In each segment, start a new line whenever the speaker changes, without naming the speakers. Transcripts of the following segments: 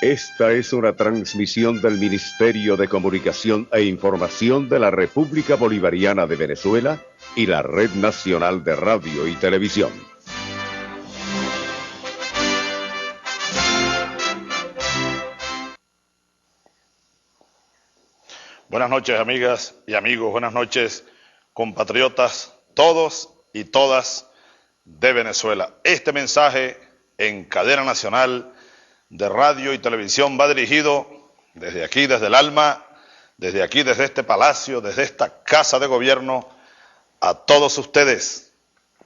Esta es una transmisión del Ministerio de Comunicación e Información de la República Bolivariana de Venezuela y la Red Nacional de Radio y Televisión.
Buenas noches, amigas y amigos, buenas noches, compatriotas, todos y todas de Venezuela. Este mensaje en cadena nacional de radio y televisión va dirigido desde aquí, desde el alma, desde aquí, desde este palacio, desde esta casa de gobierno, a todos ustedes,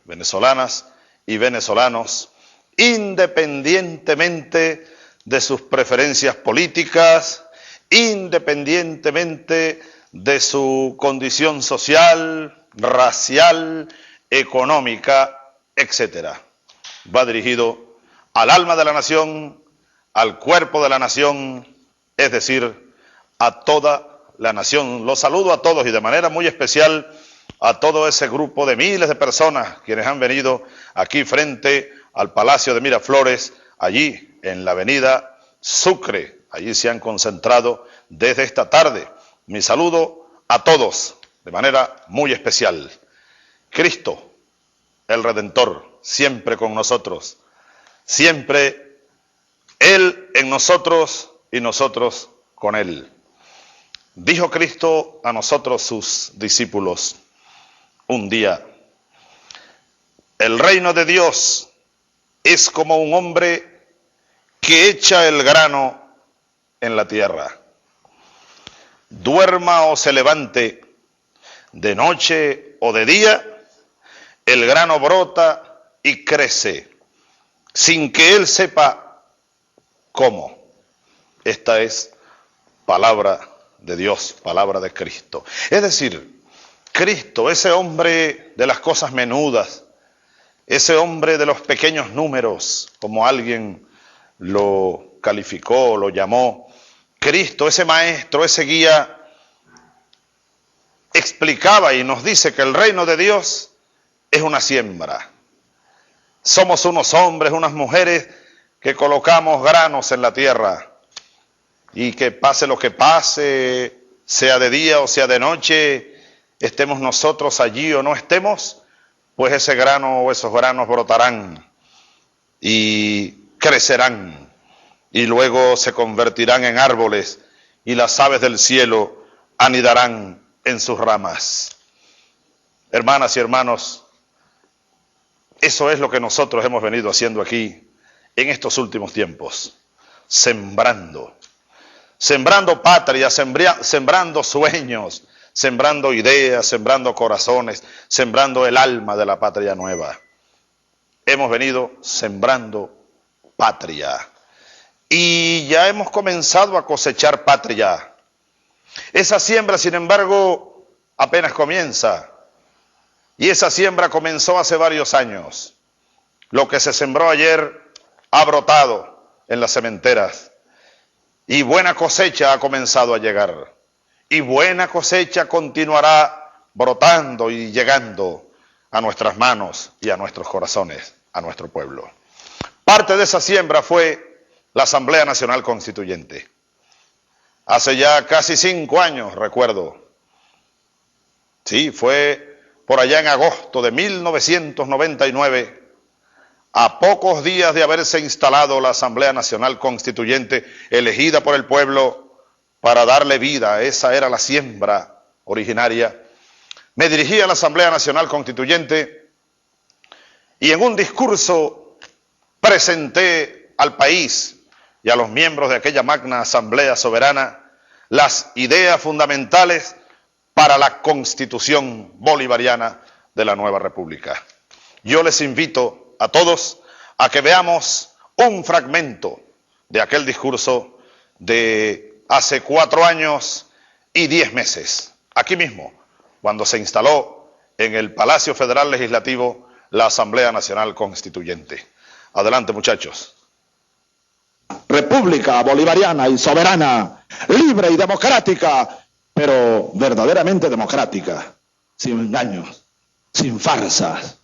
venezolanas y venezolanos, independientemente de sus preferencias políticas, independientemente de su condición social, racial, económica, etcétera. Va dirigido al alma de la nación, al cuerpo de la nación, es decir, a toda la nación. Los saludo a todos y de manera muy especial a todo ese grupo de miles de personas quienes han venido aquí frente al Palacio de Miraflores, allí en la avenida Sucre. Allí se han concentrado desde esta tarde. Mi saludo a todos de manera muy especial. Cristo, el Redentor, siempre con nosotros, siempre Él en nosotros y nosotros con Él. Dijo Cristo a nosotros, sus discípulos, un día: el reino de Dios es como un hombre que echa el grano en la tierra. Duerma o se levante, de noche o de día, el grano brota y crece, sin que él sepa cómo. Esta es palabra de Dios, palabra de Cristo. Es decir, Cristo, ese hombre de las cosas menudas, ese hombre de los pequeños números, como alguien lo calificó, lo llamó, Cristo, ese maestro, ese guía, explicaba y nos dice que el reino de Dios es una siembra. Somos unos hombres, unas mujeres que colocamos granos en la tierra y que pase lo que pase, sea de día o sea de noche, estemos nosotros allí o no estemos, pues ese grano o esos granos brotarán y crecerán y luego se convertirán en árboles y las aves del cielo anidarán en sus ramas. Hermanas y hermanos, eso es lo que nosotros hemos venido haciendo aquí en estos últimos tiempos, sembrando patria, sembrando sueños, sembrando ideas, sembrando corazones, sembrando el alma de la patria nueva. Hemos venido sembrando patria. Y ya hemos comenzado a cosechar patria. Esa siembra, sin embargo, apenas comienza. Y esa siembra comenzó hace varios años. Lo que se sembró ayer ha brotado en las sementeras. Y buena cosecha ha comenzado a llegar. Y buena cosecha continuará brotando y llegando a nuestras manos y a nuestros corazones, a nuestro pueblo. Parte de esa siembra fue la Asamblea Nacional Constituyente. Hace ya casi 5 años, recuerdo. Sí, fue por allá en agosto de 1999, a pocos días de haberse instalado la Asamblea Nacional Constituyente, elegida por el pueblo para darle vida. Esa era la siembra originaria. Me dirigí a la Asamblea Nacional Constituyente y en un discurso presenté al país y a los miembros de aquella magna Asamblea Soberana las ideas fundamentales para la Constitución Bolivariana de la nueva República. Yo les invito a todos a que veamos un fragmento de aquel discurso de hace 4 años y 10 meses, aquí mismo, cuando se instaló en el Palacio Federal Legislativo la Asamblea Nacional Constituyente. Adelante, muchachos.
República bolivariana y soberana, libre y democrática, pero verdaderamente democrática, sin engaños, sin farsas,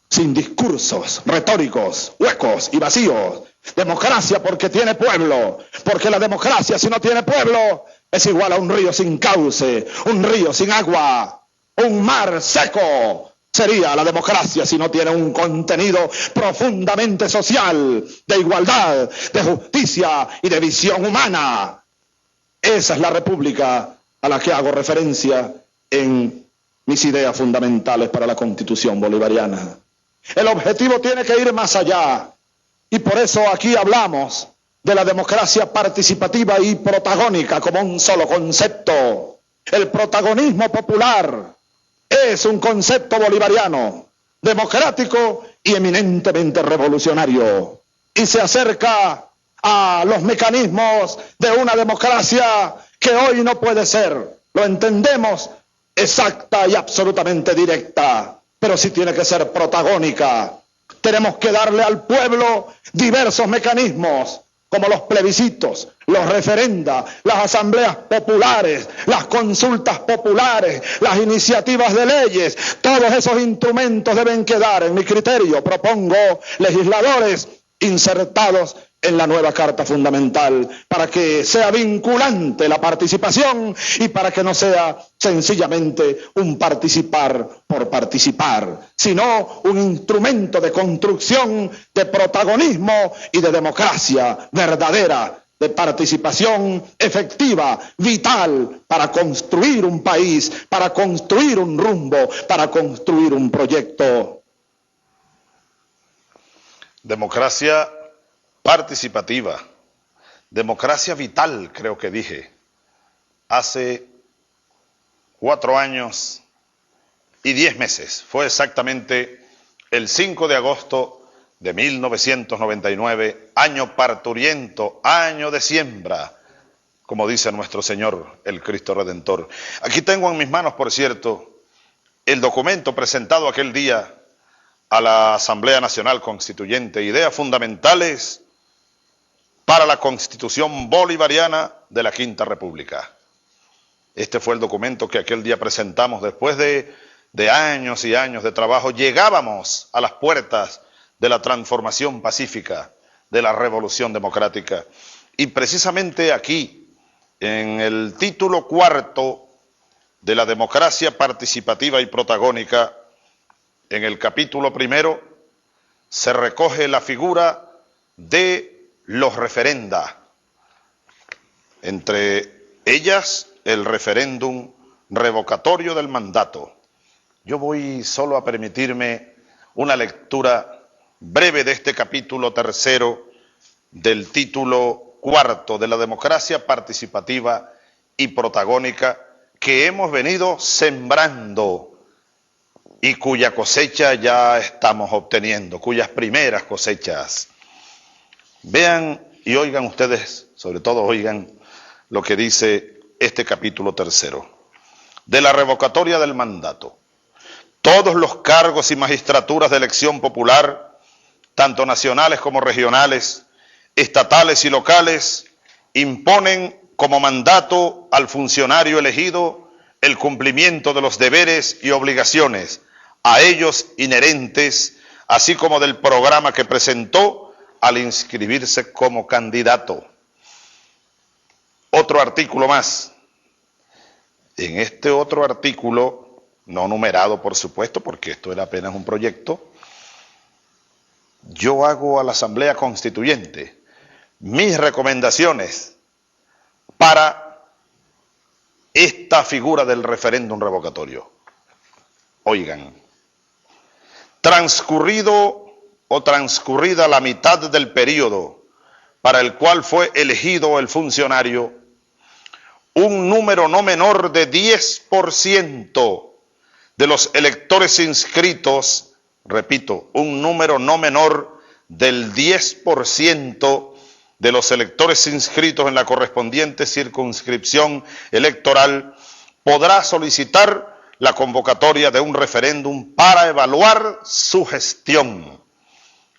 sin discursos retóricos, huecos y vacíos, Democracia porque tiene pueblo, porque la democracia si no tiene pueblo es igual a un río sin cauce, un río sin agua, un mar seco. Sería la democracia si no tiene un contenido profundamente social, de igualdad, de justicia y de visión humana. Esa es la república a la que hago referencia en mis ideas fundamentales para la Constitución bolivariana. El objetivo tiene que ir más allá, y por eso aquí hablamos de la democracia participativa y protagónica como un solo concepto. El protagonismo popular es un concepto bolivariano, democrático y eminentemente revolucionario, y se acerca a los mecanismos de una democracia que hoy no puede ser, lo entendemos, exacta y absolutamente directa, pero sí tiene que ser protagónica. Tenemos que darle al pueblo diversos mecanismos, como los plebiscitos, los referenda, las asambleas populares, las consultas populares, las iniciativas de leyes. Todos esos instrumentos deben quedar, en mi criterio, propongo legisladores insertados en la nueva Carta Fundamental, para que sea vinculante la participación y para que no sea sencillamente un participar por participar, sino un instrumento de construcción, de protagonismo y de democracia verdadera, de participación efectiva, vital, para construir un país, para construir un rumbo, para construir un proyecto.
Democracia participativa, democracia vital, creo que dije, hace 4 años y 10 meses. Fue exactamente el 5 de agosto de 1999, año parturiento, año de siembra, como dice nuestro Señor, el Cristo Redentor. Aquí tengo en mis manos, por cierto, el documento presentado aquel día a la Asamblea Nacional Constituyente, ideas fundamentales para la Constitución Bolivariana de la Quinta República. Este fue el documento que aquel día presentamos después de años y años de trabajo. Llegábamos a las puertas de la transformación pacífica, de la revolución democrática. Y precisamente aquí, en el título 4 de la democracia participativa y protagónica, en el capítulo 1, se recoge la figura de los referenda, entre ellas el referéndum revocatorio del mandato. Yo voy solo a permitirme una lectura breve de este capítulo 3 del título 4 de la democracia participativa y protagónica que hemos venido sembrando y cuya cosecha ya estamos obteniendo, cuyas primeras cosechas. Vean y oigan ustedes, sobre todo oigan lo que dice este capítulo 3 de la revocatoria del mandato. Todos los cargos y magistraturas de elección popular, tanto nacionales como regionales, estatales y locales, imponen como mandato al funcionario elegido el cumplimiento de los deberes y obligaciones a ellos inherentes, así como del programa que presentó al inscribirse como candidato. Otro artículo más. En este otro artículo, no numerado por supuesto, porque esto era apenas un proyecto, yo hago a la Asamblea Constituyente mis recomendaciones para esta figura del referéndum revocatorio. Oigan, transcurrido o transcurrida la mitad del periodo para el cual fue elegido el funcionario, un número no menor de 10% de los electores inscritos, repito, un número no menor del 10% de los electores inscritos en la correspondiente circunscripción electoral podrá solicitar la convocatoria de un referéndum para evaluar su gestión.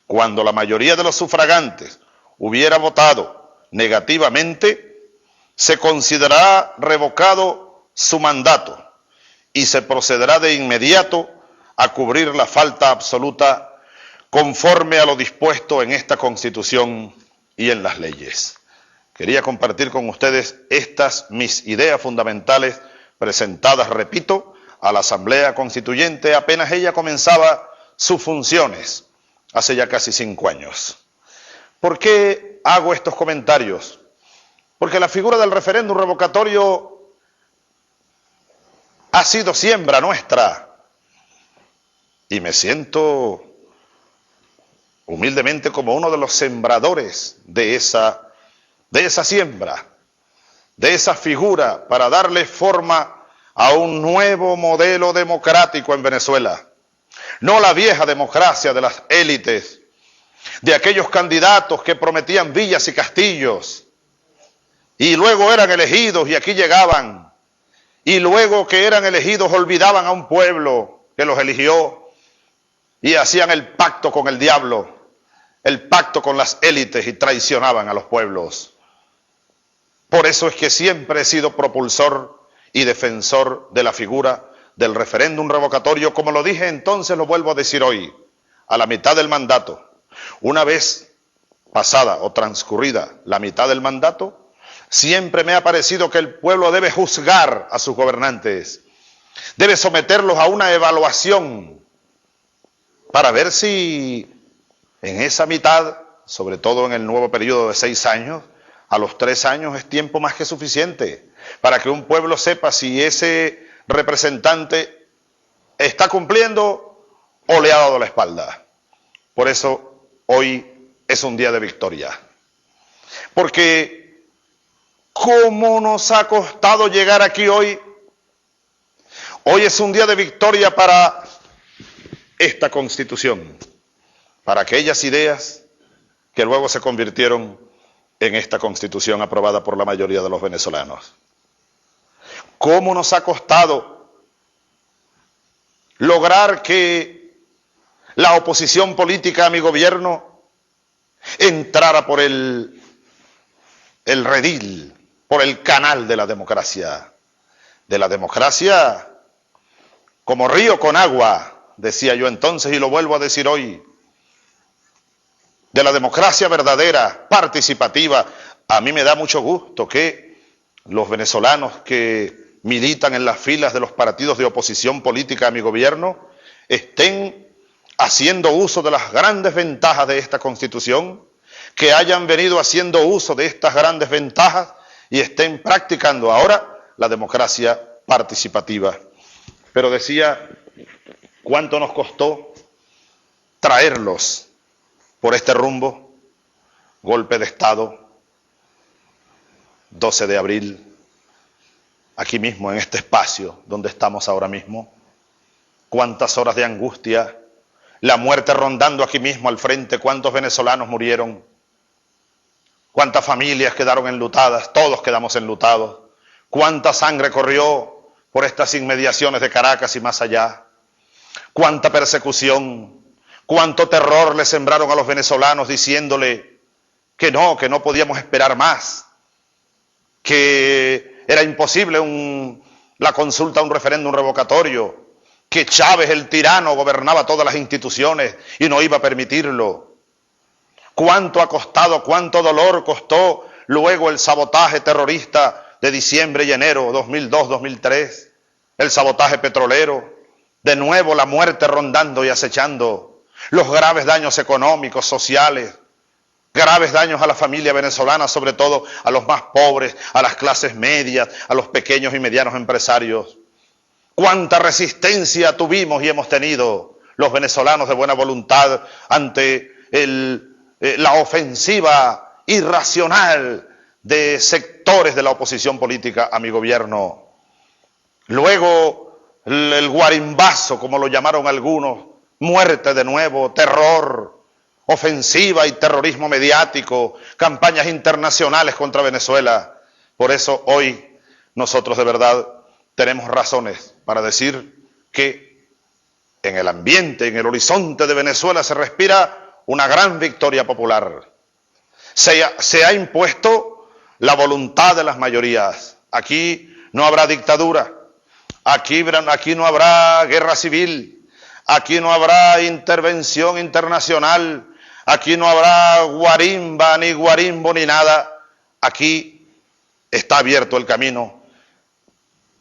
Cuando la mayoría de los sufragantes hubiera votado negativamente, se considerará revocado su mandato y se procederá de inmediato a cubrir la falta absoluta conforme a lo dispuesto en esta Constitución y en las leyes. Quería compartir con ustedes estas mis ideas fundamentales presentadas, repito, a la Asamblea Constituyente apenas ella comenzaba sus funciones, hace ya casi 5 años. ¿Por qué hago estos comentarios? Porque la figura del referéndum revocatorio ha sido siembra nuestra y me siento humildemente como uno de los sembradores de esa siembra, de esa figura para darle forma a un nuevo modelo democrático en Venezuela. No la vieja democracia de las élites, de aquellos candidatos que prometían villas y castillos y luego eran elegidos y aquí llegaban, y luego que eran elegidos olvidaban a un pueblo que los eligió y hacían el pacto con el diablo, el pacto con las élites y traicionaban a los pueblos. Por eso es que siempre he sido propulsor y defensor de la figura del referéndum revocatorio, como lo dije entonces, lo vuelvo a decir hoy, a la mitad del mandato. Una vez pasada o transcurrida la mitad del mandato, siempre me ha parecido que el pueblo debe juzgar a sus gobernantes, debe someterlos a una evaluación para ver si en esa mitad, sobre todo en el nuevo periodo de 6 años, a los 3 años es tiempo más que suficiente para que un pueblo sepa si ese representante está cumpliendo o le ha dado la espalda. Por eso hoy es un día de victoria. Porque ¿cómo nos ha costado llegar aquí hoy? Hoy es un día de victoria para esta Constitución, para aquellas ideas que luego se convirtieron en esta Constitución aprobada por la mayoría de los venezolanos. ¿Cómo nos ha costado lograr que la oposición política a mi gobierno entrara por el redil, por el canal de la democracia? De la democracia como río con agua, decía yo entonces y lo vuelvo a decir hoy. De la democracia verdadera, participativa. A mí me da mucho gusto que los venezolanos que militan en las filas de los partidos de oposición política a mi gobierno estén haciendo uso de las grandes ventajas de esta Constitución, que hayan venido haciendo uso de estas grandes ventajas y estén practicando ahora la democracia participativa. Pero decía, ¿cuánto nos costó traerlos por este rumbo? Golpe de Estado, 12 de abril, aquí mismo, en este espacio donde estamos ahora mismo. Cuántas horas de angustia, la muerte rondando aquí mismo al frente, cuántos venezolanos murieron, cuántas familias quedaron enlutadas, todos quedamos enlutados, cuánta sangre corrió por estas inmediaciones de Caracas y más allá, cuánta persecución, cuánto terror le sembraron a los venezolanos diciéndole que no podíamos esperar más, que era imposible la consulta a un referéndum revocatorio, que Chávez, el tirano, gobernaba todas las instituciones y no iba a permitirlo. Cuánto ha costado, cuánto dolor costó luego el sabotaje terrorista de diciembre y enero 2002-2003, el sabotaje petrolero, de nuevo la muerte rondando y acechando, los graves daños económicos, sociales, graves daños a la familia venezolana, sobre todo a los más pobres, a las clases medias, a los pequeños y medianos empresarios. Cuánta resistencia tuvimos y hemos tenido los venezolanos de buena voluntad ante la ofensiva irracional de sectores de la oposición política a mi gobierno. Luego el guarimbazo, como lo llamaron algunos, muerte de nuevo, terror, ofensiva y terrorismo mediático, campañas internacionales contra Venezuela. Por eso hoy nosotros de verdad tenemos razones para decir que en el ambiente, en el horizonte de Venezuela se respira una gran victoria popular. Se ha impuesto la voluntad de las mayorías. Aquí no habrá dictadura, aquí no habrá guerra civil, aquí no habrá intervención internacional, Aquí no habrá guarimba, ni guarimbo, ni nada. Aquí está abierto el camino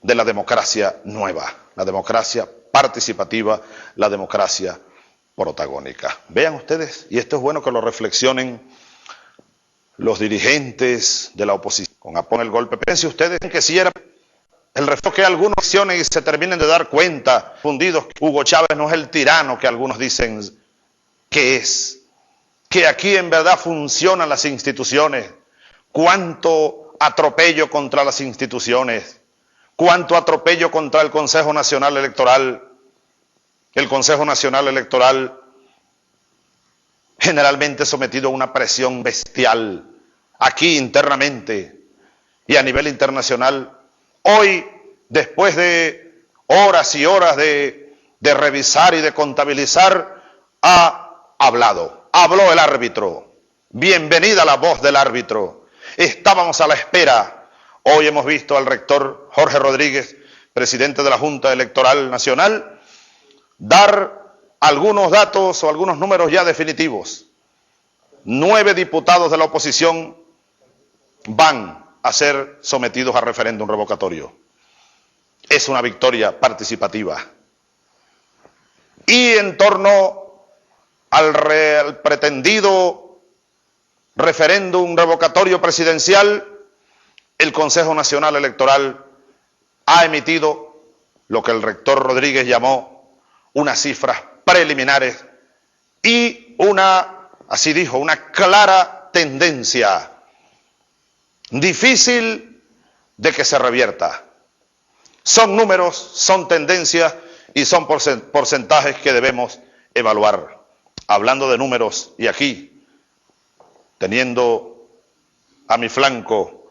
de la democracia nueva, la democracia participativa, la democracia protagónica. Vean ustedes, y esto es bueno que lo reflexionen los dirigentes de la oposición, con apón el golpe. Piensen ustedes que si era el reflejo que algunos accionen y se terminen de dar cuenta, fundidos, que Hugo Chávez no es el tirano que algunos dicen que es, que aquí en verdad funcionan las instituciones. Cuánto atropello contra las instituciones, cuánto atropello contra el Consejo Nacional Electoral. El Consejo Nacional Electoral generalmente sometido a una presión bestial, aquí internamente y a nivel internacional. Hoy, después de horas y horas de revisar y de contabilizar, habló el árbitro. Bienvenida la voz del árbitro. Estábamos a la espera. Hoy hemos visto al rector Jorge Rodríguez, presidente de la Junta Electoral Nacional, dar algunos datos o algunos números ya definitivos. 9 diputados de la oposición van a ser sometidos a referéndum revocatorio. Es una victoria participativa. Y en torno al pretendido referéndum revocatorio presidencial, el Consejo Nacional Electoral ha emitido lo que el rector Rodríguez llamó unas cifras preliminares y así dijo, una clara tendencia difícil de que se revierta. Son números, son tendencias y son porcentajes que debemos evaluar. Hablando de números, y aquí, teniendo a mi flanco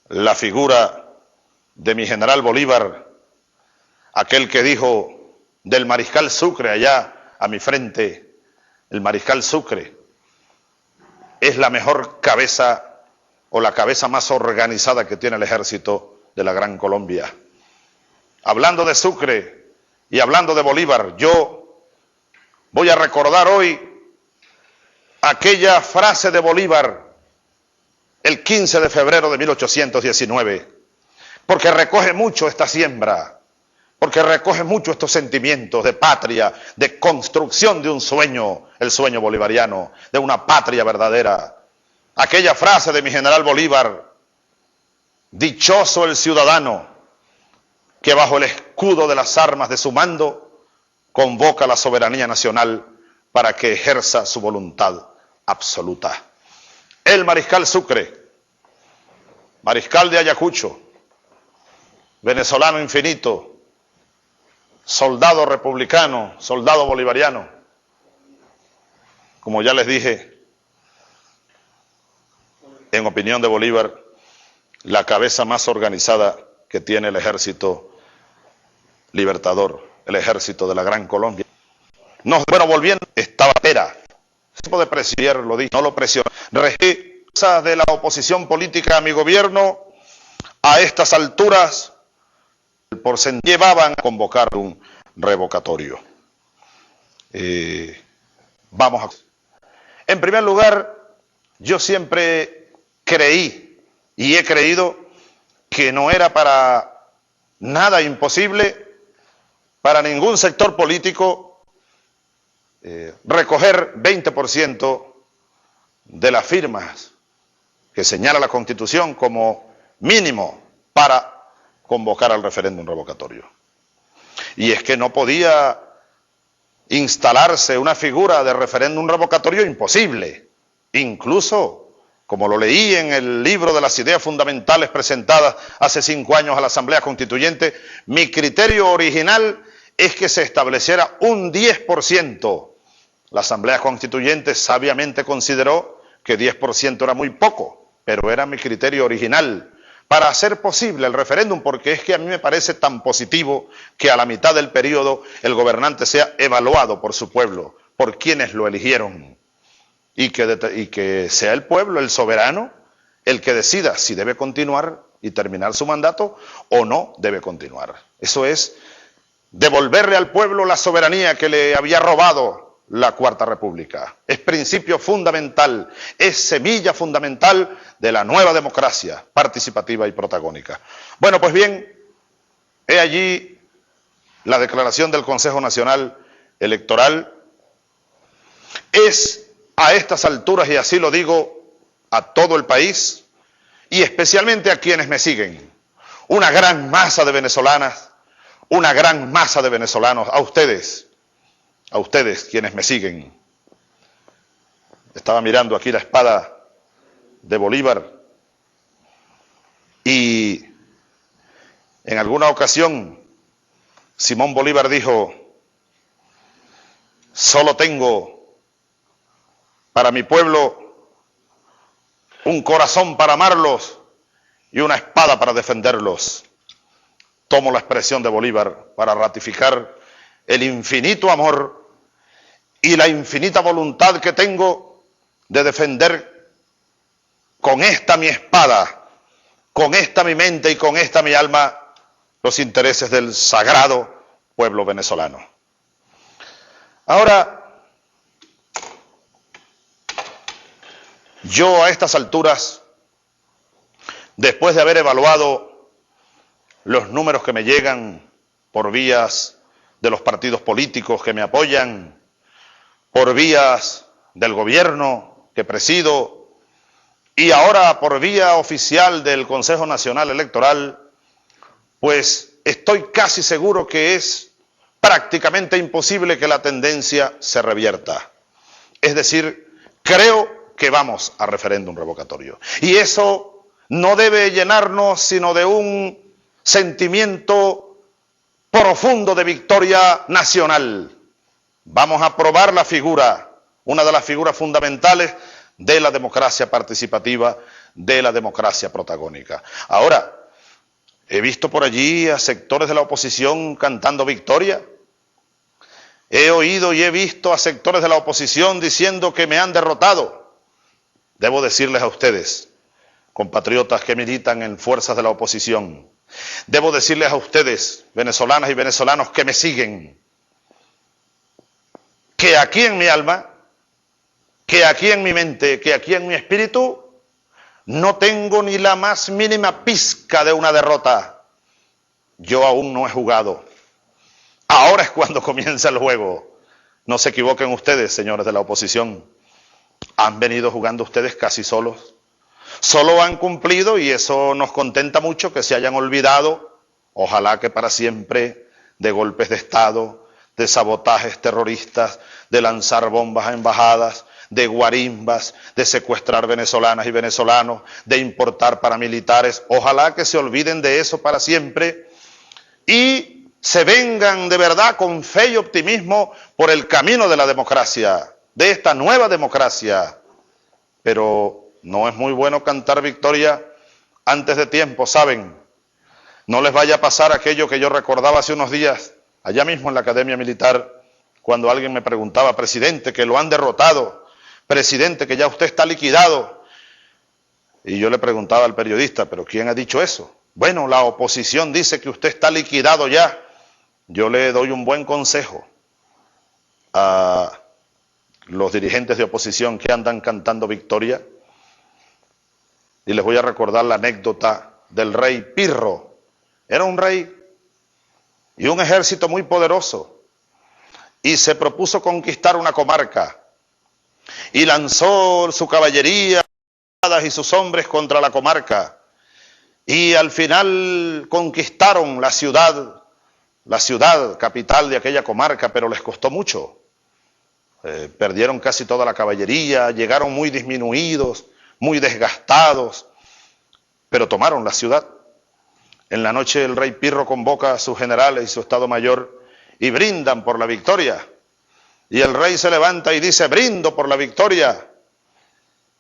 la figura de mi general Bolívar, aquel que dijo del mariscal Sucre allá a mi frente, el mariscal Sucre es la mejor cabeza o la cabeza más organizada que tiene el ejército de la Gran Colombia. Hablando de Sucre y hablando de Bolívar, yo voy a recordar hoy aquella frase de Bolívar el 15 de febrero de 1819, porque recoge mucho esta siembra, porque recoge mucho estos sentimientos de patria, de construcción de un sueño, el sueño bolivariano, de una patria verdadera. Aquella frase de mi general Bolívar: dichoso el ciudadano que bajo el escudo de las armas de su mando convoca a la soberanía nacional para que ejerza su voluntad absoluta. El mariscal Sucre, mariscal de Ayacucho, venezolano infinito, soldado republicano, soldado bolivariano, como ya les dije, en opinión de Bolívar, la cabeza más organizada que tiene el ejército libertador, el ejército de la Gran Colombia. Bueno, volviendo, estaba Pera, tipo de presión, lo dije, no lo presionó. De la oposición política a mi gobierno, a estas alturas, llevaban a convocar un revocatorio. En primer lugar, yo siempre creí y he creído que no era para nada imposible para ningún sector político recoger 20% de las firmas que señala la Constitución como mínimo para convocar al referéndum revocatorio. Y es que no podía instalarse una figura de referéndum revocatorio imposible. Incluso, como lo leí en el libro de las ideas fundamentales presentadas hace 5 años a la Asamblea Constituyente, mi criterio original es que se estableciera un 10%. La Asamblea Constituyente sabiamente consideró que 10% era muy poco, pero era mi criterio original para hacer posible el referéndum, porque es que a mí me parece tan positivo que a la mitad del periodo el gobernante sea evaluado por su pueblo, por quienes lo eligieron, y que sea el pueblo, el soberano, el que decida si debe continuar y terminar su mandato o no debe continuar. Eso es devolverle al pueblo la soberanía que le había robado la Cuarta República. Es principio fundamental, es semilla fundamental de la nueva democracia participativa y protagónica. Bueno, pues bien, he allí la declaración del Consejo Nacional Electoral. Es a estas alturas, y así lo digo a todo el país, y especialmente a quienes me siguen, una gran masa de venezolanas, una gran masa de venezolanos, a ustedes quienes me siguen. Estaba mirando aquí la espada de Bolívar y en alguna ocasión Simón Bolívar dijo: solo tengo para mi pueblo un corazón para amarlos y una espada para defenderlos. Tomo la expresión de Bolívar para ratificar el infinito amor y la infinita voluntad que tengo de defender con esta mi espada, con esta mi mente y con esta mi alma los intereses del sagrado pueblo venezolano. Ahora, yo a estas alturas, después de haber evaluado los números que me llegan por vías de los partidos políticos que me apoyan, por vías del gobierno que presido y ahora por vía oficial del Consejo Nacional Electoral, pues estoy casi seguro que es prácticamente imposible que la tendencia se revierta. Es decir, creo que vamos a referéndum revocatorio. Y eso no debe llenarnos sino de un sentimiento profundo de victoria nacional. Vamos a probar la figura, una de las figuras fundamentales de la democracia participativa, de la democracia protagónica. Ahora, he visto por allí a sectores de la oposición cantando victoria. He oído y he visto a sectores de la oposición diciendo que me han derrotado. Debo decirles a ustedes, compatriotas que militan en fuerzas de la oposición, debo decirles a ustedes, venezolanas y venezolanos que me siguen, que aquí en mi alma, que aquí en mi mente, que aquí en mi espíritu, no tengo ni la más mínima pizca de una derrota. Yo aún no he jugado. Ahora es cuando comienza el juego. No se equivoquen ustedes, señores de la oposición. Han venido jugando ustedes casi solos. Solo han cumplido, y eso nos contenta mucho, que se hayan olvidado, ojalá que para siempre, de golpes de Estado, de sabotajes terroristas, de lanzar bombas a embajadas, de guarimbas, de secuestrar venezolanas y venezolanos, de importar paramilitares. Ojalá que se olviden de eso para siempre y se vengan de verdad con fe y optimismo por el camino de la democracia, de esta nueva democracia. Pero no es muy bueno cantar victoria antes de tiempo, ¿saben? No les vaya a pasar aquello que yo recordaba hace unos días, allá mismo en la Academia Militar, cuando alguien me preguntaba: presidente, que lo han derrotado, presidente, que ya usted está liquidado. Y yo le preguntaba al periodista: ¿pero quién ha dicho eso? Bueno, la oposición dice que usted está liquidado ya. Yo le doy un buen consejo a los dirigentes de oposición que andan cantando victoria, y les voy a recordar la anécdota del rey Pirro. Era un rey y un ejército muy poderoso, y se propuso conquistar una comarca, y lanzó su caballería y sus hombres contra la comarca, y al final conquistaron la ciudad capital de aquella comarca, pero les costó mucho. Perdieron casi toda la caballería, llegaron muy disminuidos, muy desgastados, pero tomaron la ciudad. En la noche el rey Pirro convoca a sus generales y su estado mayor y brindan por la victoria. Y el rey se levanta y dice: brindo por la victoria.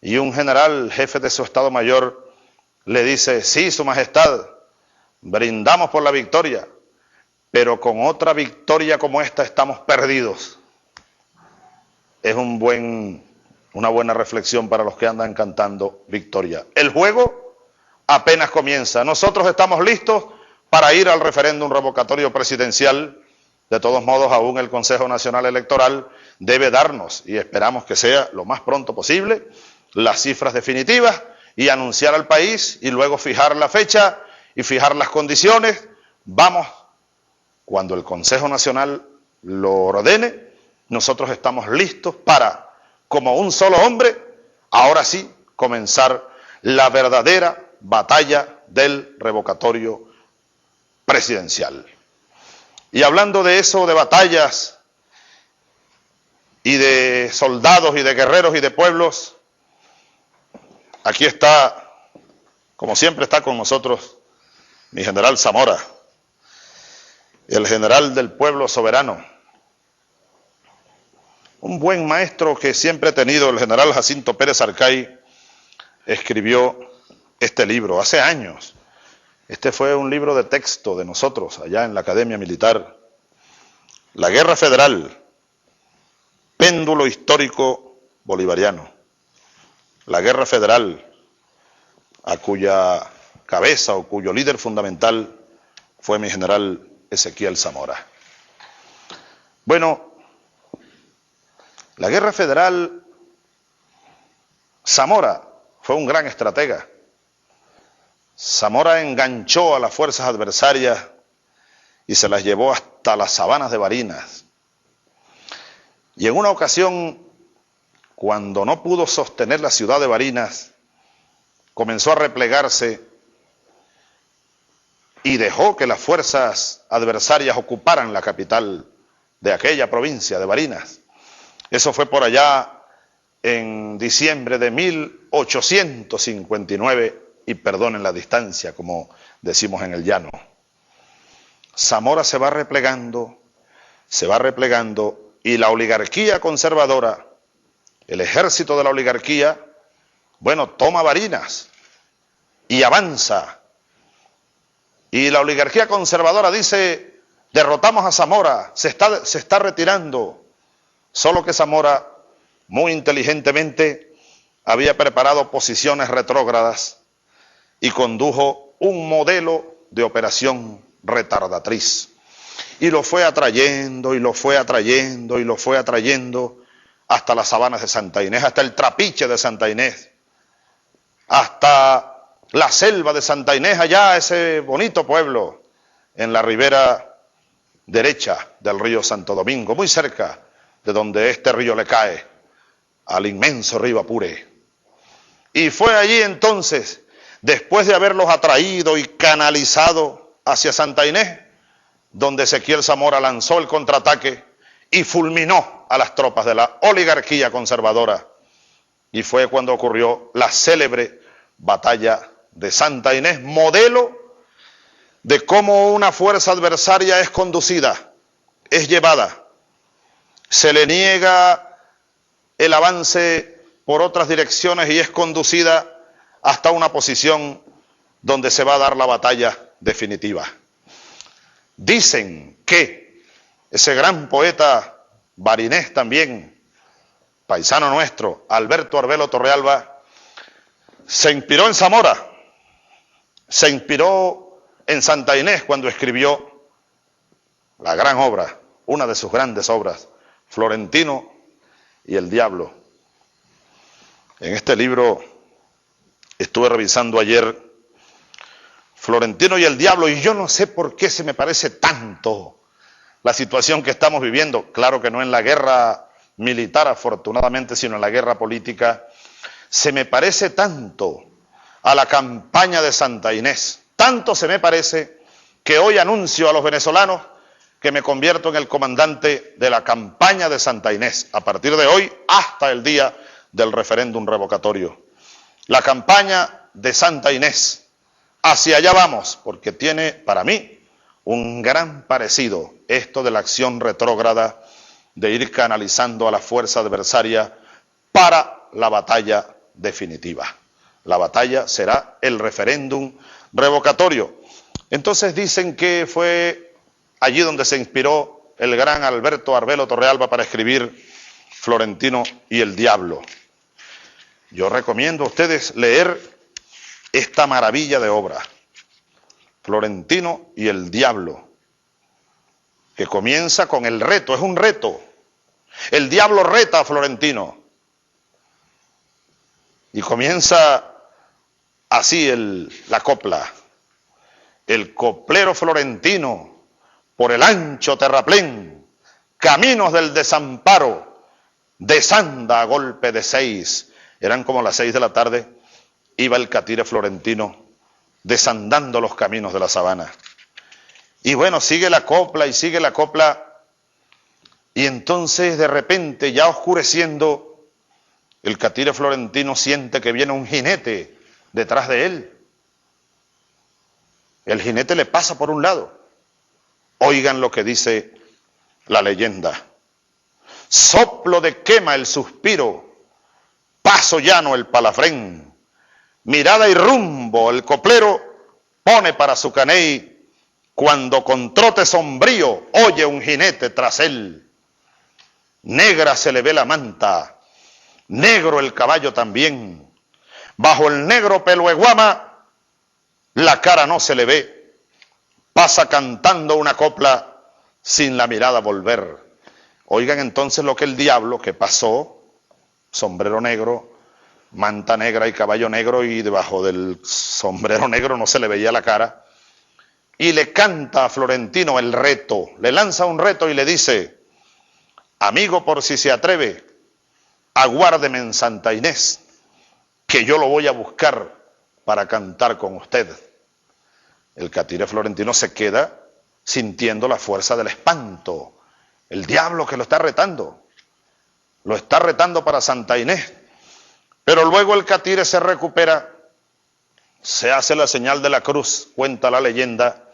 Y un general, jefe de su estado mayor, le dice: sí, su majestad, brindamos por la victoria, pero con otra victoria como esta estamos perdidos. Es una buena reflexión para los que andan cantando victoria. El juego apenas comienza. Nosotros estamos listos para ir al referéndum revocatorio presidencial. De todos modos, aún el Consejo Nacional Electoral debe darnos, y esperamos que sea lo más pronto posible, las cifras definitivas y anunciar al país y luego fijar la fecha y fijar las condiciones. Vamos, cuando el Consejo Nacional lo ordene, nosotros estamos listos para, como un solo hombre, ahora sí, comenzar la verdadera batalla del revocatorio presidencial. Y hablando de eso, de batallas y de soldados y de guerreros y de pueblos, aquí está, como siempre está con nosotros, mi general Zamora, el general del pueblo soberano. Un buen maestro que siempre he tenido, el general Jacinto Pérez Arcay, escribió este libro hace años. Este fue un libro de texto de nosotros allá en la Academia Militar. La Guerra Federal, péndulo histórico bolivariano. La Guerra Federal, a cuya cabeza o cuyo líder fundamental fue mi general Ezequiel Zamora. Bueno, la Guerra Federal, Zamora fue un gran estratega. Zamora enganchó a las fuerzas adversarias y se las llevó hasta las sabanas de Barinas. Y en una ocasión, cuando no pudo sostener la ciudad de Barinas, comenzó a replegarse y dejó que las fuerzas adversarias ocuparan la capital de aquella provincia de Barinas. Eso fue por allá en diciembre de 1859, y perdonen la distancia, como decimos en el llano. Zamora se va replegando, y la oligarquía conservadora, el ejército de la oligarquía, bueno, toma Barinas y avanza. Y la oligarquía conservadora dice, derrotamos a Zamora, se está retirando. Solo que Zamora, muy inteligentemente, había preparado posiciones retrógradas y condujo un modelo de operación retardatriz. Y lo fue atrayendo, hasta las sabanas de Santa Inés, hasta el trapiche de Santa Inés, hasta la selva de Santa Inés, allá ese bonito pueblo, en la ribera derecha del río Santo Domingo, muy cerca de donde este río le cae al inmenso río Apure. Y fue allí entonces, después de haberlos atraído y canalizado hacia Santa Inés, donde Ezequiel Zamora lanzó el contraataque y fulminó a las tropas de la oligarquía conservadora. Y fue cuando ocurrió la célebre batalla de Santa Inés, modelo de cómo una fuerza adversaria es conducida, es llevada. Se le niega el avance por otras direcciones y es conducida hasta una posición donde se va a dar la batalla definitiva. Dicen que ese gran poeta barinés también, paisano nuestro, Alberto Arbelo Torrealba, se inspiró en Zamora, se inspiró en Santa Inés cuando escribió la gran obra, una de sus grandes obras, Florentino y el Diablo. En este libro estuve revisando ayer Florentino y el Diablo, y yo no sé por qué se me parece tanto la situación que estamos viviendo. Claro que no en la guerra militar, afortunadamente, sino en la guerra política. Se me parece tanto a la campaña de Santa Inés. Tanto se me parece que hoy anuncio a los venezolanos que me convierto en el comandante de la campaña de Santa Inés, a partir de hoy hasta el día del referéndum revocatorio. La campaña de Santa Inés, hacia allá vamos, porque tiene para mí un gran parecido esto de la acción retrógrada de ir canalizando a la fuerza adversaria para la batalla definitiva. La batalla será el referéndum revocatorio. Entonces dicen que fue allí donde se inspiró el gran Alberto Arbelo Torrealba para escribir Florentino y el Diablo. Yo recomiendo a ustedes leer esta maravilla de obra, Florentino y el Diablo, que comienza con el reto, es un reto. El diablo reta a Florentino. Y comienza así la copla. El coplero florentino, por el ancho terraplén, caminos del desamparo, desanda a golpe de 6. Eran como las 6 de la tarde, iba el catire florentino desandando los caminos de la sabana. Y bueno, sigue la copla y sigue la copla. Y entonces de repente, ya oscureciendo, el catire florentino siente que viene un jinete detrás de él. El jinete le pasa por un lado. Oigan lo que dice la leyenda. Soplo de quema el suspiro, paso llano el palafrén, mirada y rumbo el coplero pone para su caney, cuando con trote sombrío oye un jinete tras él. Negra se le ve la manta, negro el caballo también, bajo el negro pelo de guama la cara no se le ve, pasa cantando una copla sin la mirada volver. Oigan entonces lo que el diablo, que pasó, sombrero negro, manta negra y caballo negro, y debajo del sombrero negro no se le veía la cara, y le canta a Florentino el reto, le lanza un reto y le dice: amigo, por si se atreve, aguárdeme en Santa Inés, que yo lo voy a buscar para cantar con usted. El catire florentino se queda sintiendo la fuerza del espanto. El diablo que lo está retando para Santa Inés. Pero luego el catire se recupera, se hace la señal de la cruz, cuenta la leyenda,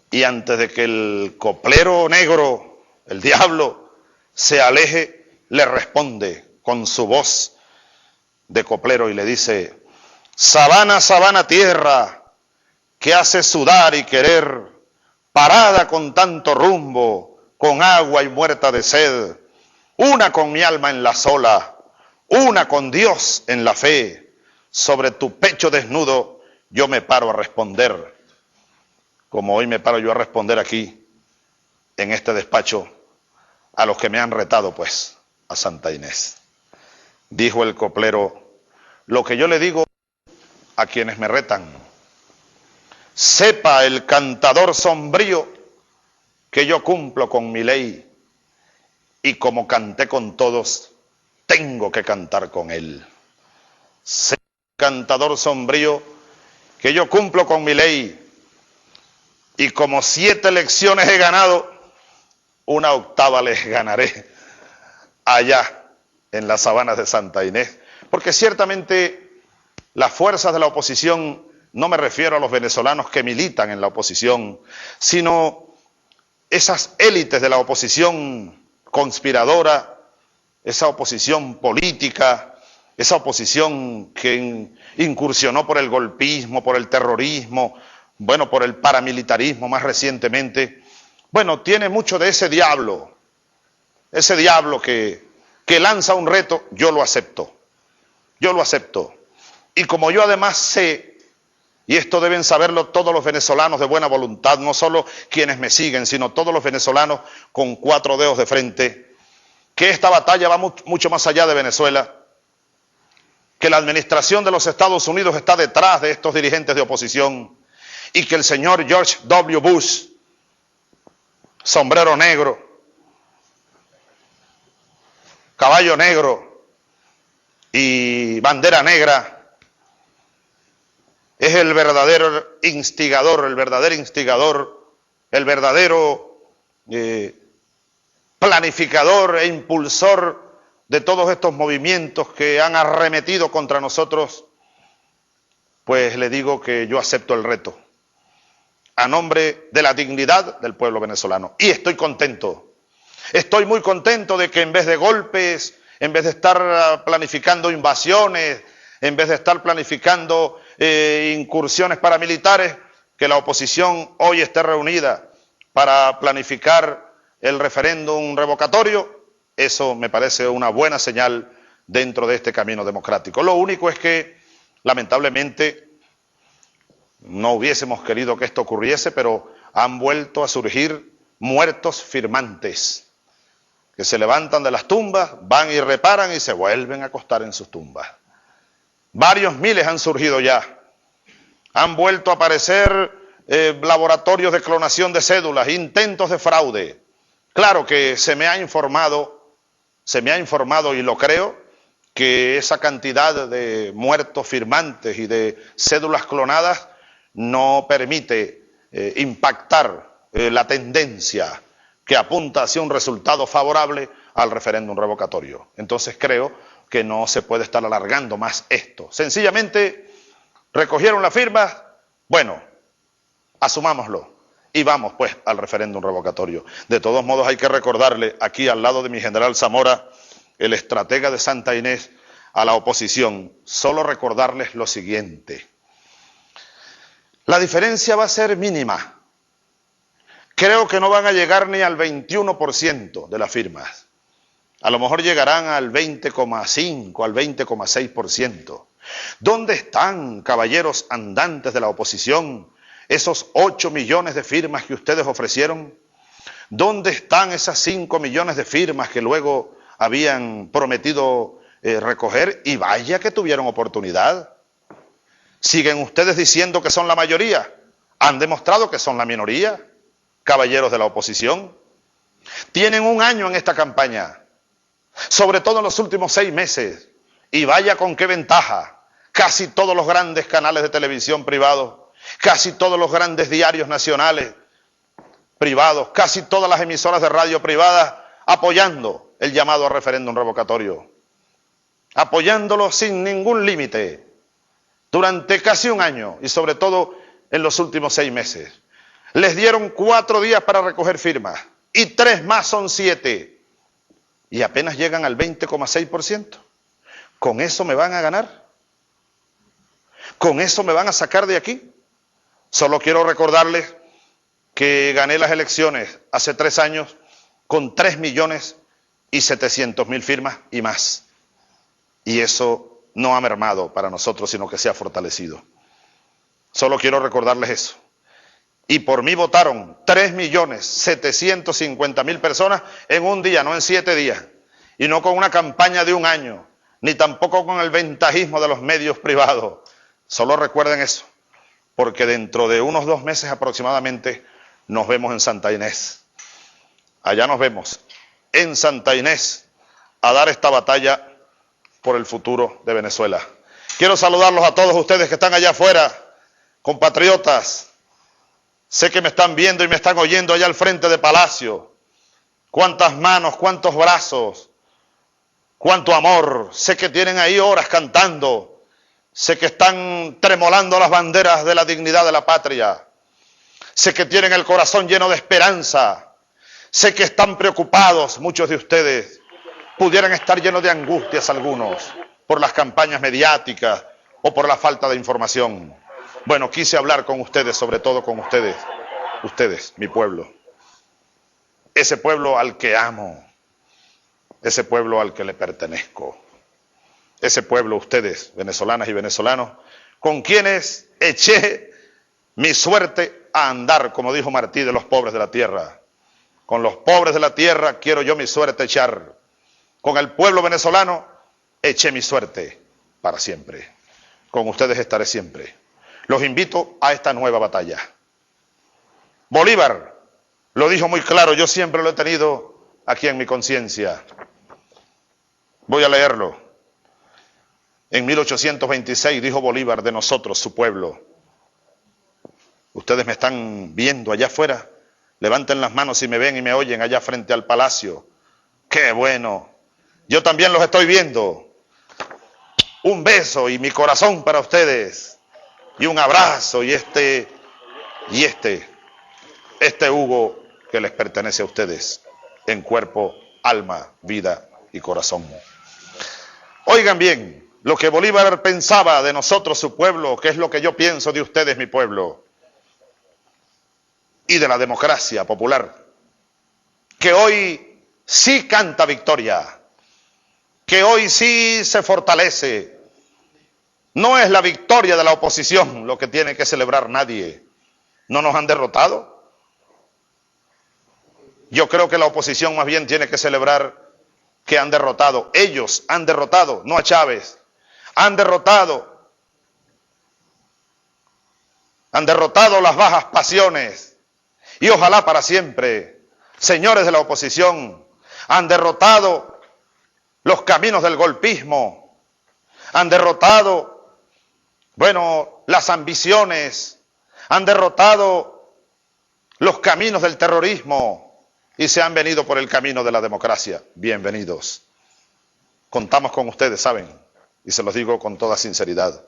y antes de que el coplero negro, el diablo, se aleje, le responde con su voz de coplero y le dice: sabana, sabana tierra, que hace sudar y querer, parada con tanto rumbo, con agua y muerta de sed, una con mi alma en la sola, una con Dios en la fe, sobre tu pecho desnudo yo me paro a responder, como hoy me paro yo a responder aquí, en este despacho, a los que me han retado, pues, a Santa Inés. Dijo el coplero: lo que yo le digo a quienes me retan, sepa el cantador sombrío que yo cumplo con mi ley, y como canté con todos, tengo que cantar con él. Sepa el cantador sombrío que yo cumplo con mi ley, y como 7 elecciones he ganado, una 8ª les ganaré allá en las sabanas de Santa Inés, porque ciertamente las fuerzas de la oposición, no me refiero a los venezolanos que militan en la oposición, sino esas élites de la oposición conspiradora, esa oposición política, esa oposición que incursionó por el golpismo, por el terrorismo, bueno, por el paramilitarismo más recientemente. Bueno, tiene mucho de ese diablo que lanza un reto. Yo lo acepto. Y como yo además sé, y esto deben saberlo todos los venezolanos de buena voluntad, no solo quienes me siguen, sino todos los venezolanos con 4 dedos de frente, que esta batalla va mucho más allá de Venezuela, que la administración de los Estados Unidos está detrás de estos dirigentes de oposición, y que el señor George W. Bush, sombrero negro, caballo negro y bandera negra, es el verdadero instigador, el verdadero planificador e impulsor de todos estos movimientos que han arremetido contra nosotros. Pues le digo que yo acepto el reto a nombre de la dignidad del pueblo venezolano, y estoy contento. Estoy muy contento de que en vez de golpes, en vez de estar planificando invasiones, en vez de estar planificando incursiones paramilitares, que la oposición hoy esté reunida para planificar el referéndum revocatorio. Eso me parece una buena señal dentro de este camino democrático. Lo único es que, lamentablemente, no hubiésemos querido que esto ocurriese, pero han vuelto a surgir muertos firmantes. que se levantan de las tumbas, van y reparan y se vuelven a acostar en sus tumbas. Varios miles han surgido ya. Han vuelto a aparecer laboratorios de clonación de cédulas, intentos de fraude. Claro que se me ha informado y lo creo, que esa cantidad de muertos firmantes y de cédulas clonadas no permite impactar la tendencia que apunta hacia un resultado favorable al referéndum revocatorio. Entonces creo que no se puede estar alargando más esto. Sencillamente recogieron las firmas, bueno, asumámoslo y vamos pues al referéndum revocatorio. De todos modos hay que recordarle aquí al lado de mi general Zamora, el estratega de Santa Inés, a la oposición, solo recordarles lo siguiente. La diferencia va a ser mínima. Creo que no van a llegar ni al 21% de las firmas. A lo mejor llegarán al 20,5%, al 20,6%. ¿Dónde están, caballeros andantes de la oposición, esos 8 millones de firmas que ustedes ofrecieron? ¿Dónde están esas 5 millones de firmas que luego habían prometido recoger? Y vaya que tuvieron oportunidad. ¿Siguen ustedes diciendo que son la mayoría? ¿Han demostrado que son la minoría, caballeros de la oposición? Tienen un año en esta campaña, sobre todo en los últimos 6 meses, y vaya con qué ventaja. Casi todos los grandes canales de televisión privados, casi todos los grandes diarios nacionales privados, casi todas las emisoras de radio privadas apoyando el llamado a referéndum revocatorio, apoyándolo sin ningún límite durante casi un año y sobre todo en los últimos 6 meses. Les dieron 4 días para recoger firmas y 3 más son 7 y apenas llegan al 20,6%. ¿Con eso me van a ganar? ¿Con eso me van a sacar de aquí? Solo quiero recordarles que gané las elecciones hace 3 años con 3.700.000 firmas y más. Y eso no ha mermado para nosotros, sino que se ha fortalecido. Solo quiero recordarles eso. Y por mí votaron 3.750.000 personas en un día, no en 7 días. Y no con una campaña de un año, ni tampoco con el ventajismo de los medios privados. Solo recuerden eso, porque dentro de unos 2 meses aproximadamente nos vemos en Santa Inés. Allá nos vemos, en Santa Inés, a dar esta batalla por el futuro de Venezuela. Quiero saludarlos a todos ustedes que están allá afuera, compatriotas. Sé que me están viendo y me están oyendo allá al frente de Palacio. Cuántas manos, cuántos brazos, cuánto amor. Sé que tienen ahí horas cantando. Sé que están tremolando las banderas de la dignidad de la patria. Sé que tienen el corazón lleno de esperanza. Sé que están preocupados, muchos de ustedes. Pudieran estar llenos de angustias algunos por las campañas mediáticas o por la falta de información. Bueno, quise hablar con ustedes, sobre todo con ustedes, mi pueblo. Ese pueblo al que amo, ese pueblo al que le pertenezco. Ese pueblo, ustedes, venezolanas y venezolanos, con quienes eché mi suerte a andar, como dijo Martí, de los pobres de la tierra. Con los pobres de la tierra quiero yo mi suerte echar. Con el pueblo venezolano eché mi suerte para siempre. Con ustedes estaré siempre. Los invito a esta nueva batalla. Bolívar lo dijo muy claro, yo siempre lo he tenido aquí en mi conciencia. Voy a leerlo. En 1826 dijo Bolívar de nosotros, su pueblo. Ustedes me están viendo allá afuera. Levanten las manos si me ven y me oyen allá frente al palacio. ¡Qué bueno! Yo también los estoy viendo. Un beso y mi corazón para ustedes. Y un abrazo y este Hugo que les pertenece a ustedes en cuerpo, alma, vida y corazón. Oigan bien, lo que Bolívar pensaba de nosotros, su pueblo, que es lo que yo pienso de ustedes, mi pueblo, y de la democracia popular, que hoy sí canta victoria, que hoy sí se fortalece. No es la victoria de la oposición lo que tiene que celebrar nadie. ¿No nos han derrotado? Yo creo que la oposición más bien tiene que celebrar que han derrotado. Ellos han derrotado, no a Chávez. Han derrotado las bajas pasiones. Y ojalá para siempre, señores de la oposición, han derrotado los caminos del golpismo. Han derrotado, las ambiciones. Han derrotado los caminos del terrorismo. Y se han venido por el camino de la democracia. Bienvenidos. Contamos con ustedes, ¿saben? Y se los digo con toda sinceridad,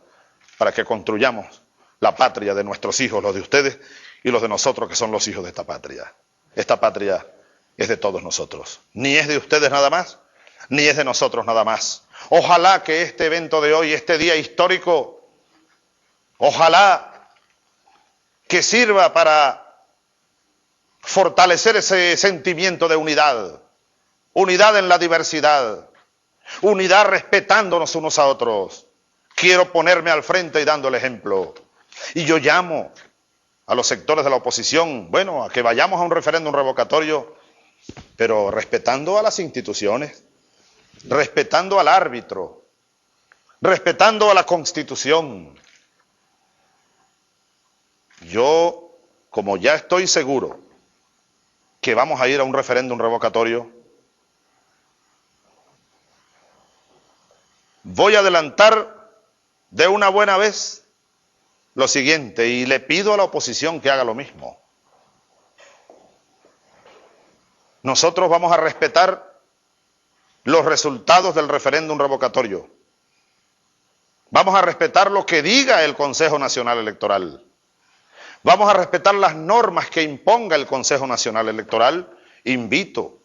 para que construyamos la patria de nuestros hijos, los de ustedes y los de nosotros que son los hijos de esta patria. Esta patria es de todos nosotros. Ni es de ustedes nada más, ni es de nosotros nada más. Ojalá que este evento de hoy, este día histórico, ojalá que sirva para fortalecer ese sentimiento de unidad, unidad en la diversidad, unidad respetándonos unos a otros. Quiero ponerme al frente y dando el ejemplo. Y yo llamo a los sectores de la oposición, a que vayamos a un referéndum revocatorio, pero respetando a las instituciones, respetando al árbitro, respetando a la Constitución. Yo, como ya estoy seguro que vamos a ir a un referéndum revocatorio, voy a adelantar de una buena vez lo siguiente, y le pido a la oposición que haga lo mismo. Nosotros vamos a respetar los resultados del referéndum revocatorio. Vamos a respetar lo que diga el Consejo Nacional Electoral. Vamos a respetar las normas que imponga el Consejo Nacional Electoral. Invito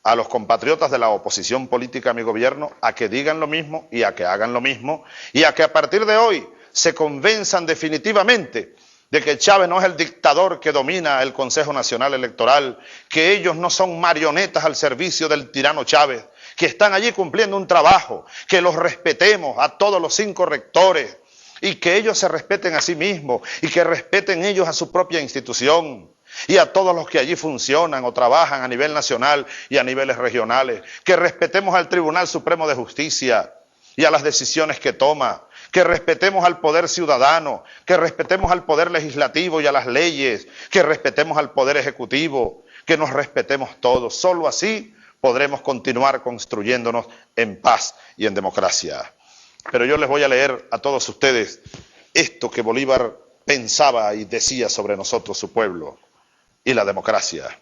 a los compatriotas de la oposición política a mi gobierno a que digan lo mismo y a que hagan lo mismo y a que a partir de hoy se convenzan definitivamente de que Chávez no es el dictador que domina el Consejo Nacional Electoral, que ellos no son marionetas al servicio del tirano Chávez, que están allí cumpliendo un trabajo, que los respetemos a todos los 5 rectores y que ellos se respeten a sí mismos y que respeten ellos a su propia institución y a todos los que allí funcionan o trabajan a nivel nacional y a niveles regionales, que respetemos al Tribunal Supremo de Justicia y a las decisiones que toma, que respetemos al poder ciudadano, que respetemos al poder legislativo y a las leyes, que respetemos al poder ejecutivo, que nos respetemos todos. Solo así podremos continuar construyéndonos en paz y en democracia. Pero yo les voy a leer a todos ustedes esto que Bolívar pensaba y decía sobre nosotros, su pueblo, y la democracia.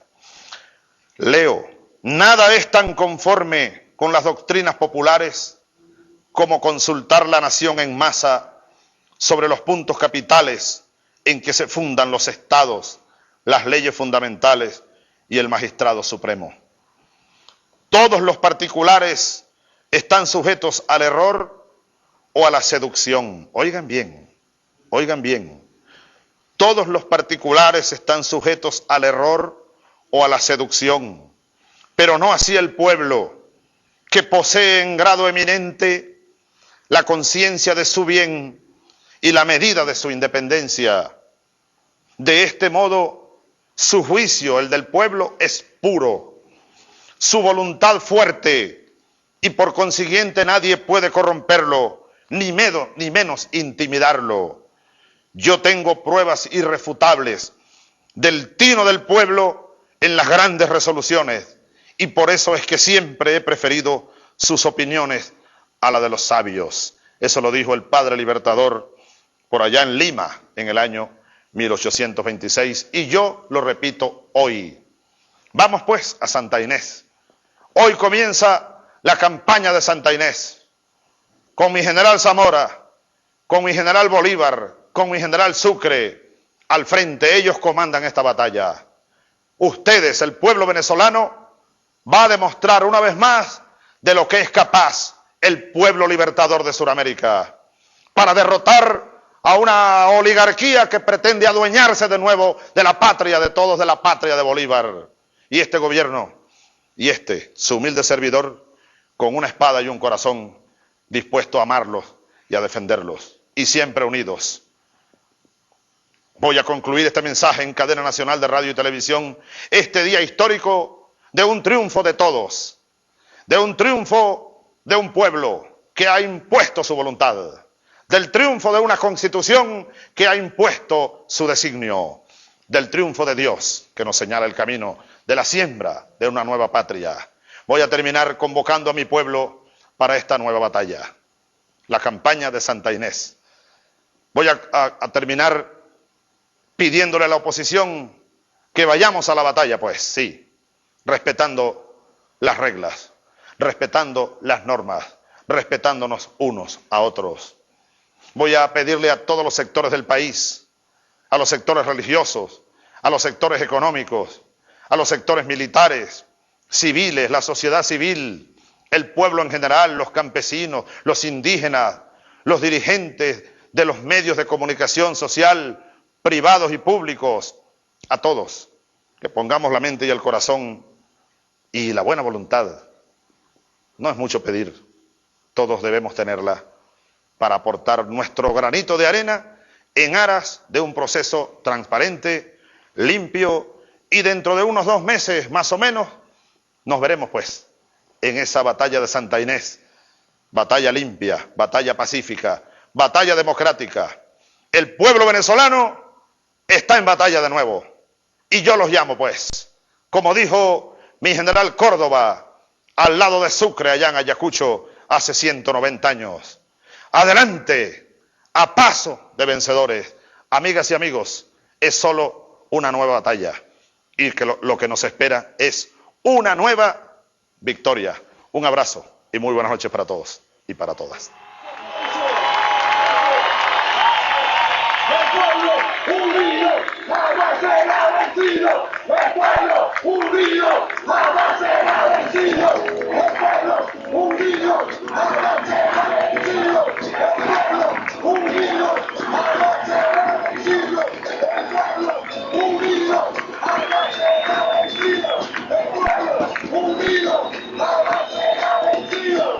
Leo: nada es tan conforme con las doctrinas populares como consultar la nación en masa sobre los puntos capitales en que se fundan los estados, las leyes fundamentales y el magistrado supremo. Todos los particulares están sujetos al error o a la seducción. Oigan bien, oigan bien. Todos los particulares están sujetos al error o a la seducción, pero no así el pueblo, que posee en grado eminente la conciencia de su bien y la medida de su independencia. De este modo, su juicio, el del pueblo, es puro, su voluntad fuerte, y por consiguiente nadie puede corromperlo, ni menos intimidarlo. Yo tengo pruebas irrefutables del tino del pueblo en las grandes resoluciones, y por eso es que siempre he preferido sus opiniones a la de los sabios. Eso lo dijo el padre libertador por allá en Lima en el año 1826, y yo lo repito hoy. Vamos pues a Santa Inés. Hoy comienza la campaña de Santa Inés, con mi general Zamora, con mi general Bolívar, con mi general Sucre al frente. Ellos comandan esta batalla. Ustedes, el pueblo venezolano, va a demostrar una vez más de lo que es capaz el pueblo libertador de Sudamérica, para derrotar a una oligarquía que pretende adueñarse de nuevo de la patria de todos, de la patria de Bolívar. Y este gobierno, y su humilde servidor, con una espada y un corazón, dispuesto a amarlos y a defenderlos, y siempre unidos. Voy a concluir este mensaje en cadena nacional de radio y televisión, este día histórico de un triunfo de todos, de un triunfo de un pueblo que ha impuesto su voluntad, del triunfo de una constitución que ha impuesto su designio, del triunfo de Dios que nos señala el camino de la siembra de una nueva patria. Voy a terminar convocando a mi pueblo para esta nueva batalla, la campaña de Santa Inés. Voy a terminar pidiéndole a la oposición que vayamos a la batalla, pues sí, respetando las reglas, respetando las normas, respetándonos unos a otros. Voy a pedirle a todos los sectores del país, a los sectores religiosos, a los sectores económicos, a los sectores militares, civiles, la sociedad civil, el pueblo en general, los campesinos, los indígenas, los dirigentes de los medios de comunicación social, privados y públicos, a todos, que pongamos la mente y el corazón y la buena voluntad. No es mucho pedir, todos debemos tenerla para aportar nuestro granito de arena en aras de un proceso transparente, limpio, y dentro de unos 2 meses más o menos nos veremos pues en esa batalla de Santa Inés, batalla limpia, batalla pacífica, batalla democrática. El pueblo venezolano está en batalla de nuevo y yo los llamo pues, como dijo mi general Córdoba al lado de Sucre allá en Ayacucho hace 190 años. Adelante, a paso de vencedores. Amigas y amigos, es solo una nueva batalla y que lo que nos espera es una nueva victoria. Un abrazo y muy buenas noches para todos y para todas.
Jamás será vencido, el pueblo unido, jamás será vencido, el pueblo unido, jamás será vencido, el pueblo unido, jamás será vencido, el pueblo unido, jamás será vencido, el pueblo unido, jamás será vencido.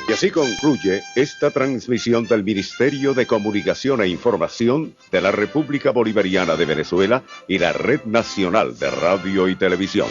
Y así concluye esta transmisión del Ministerio de Comunicación e Información de la República Bolivariana de Venezuela y la Red Nacional de Radio y Televisión.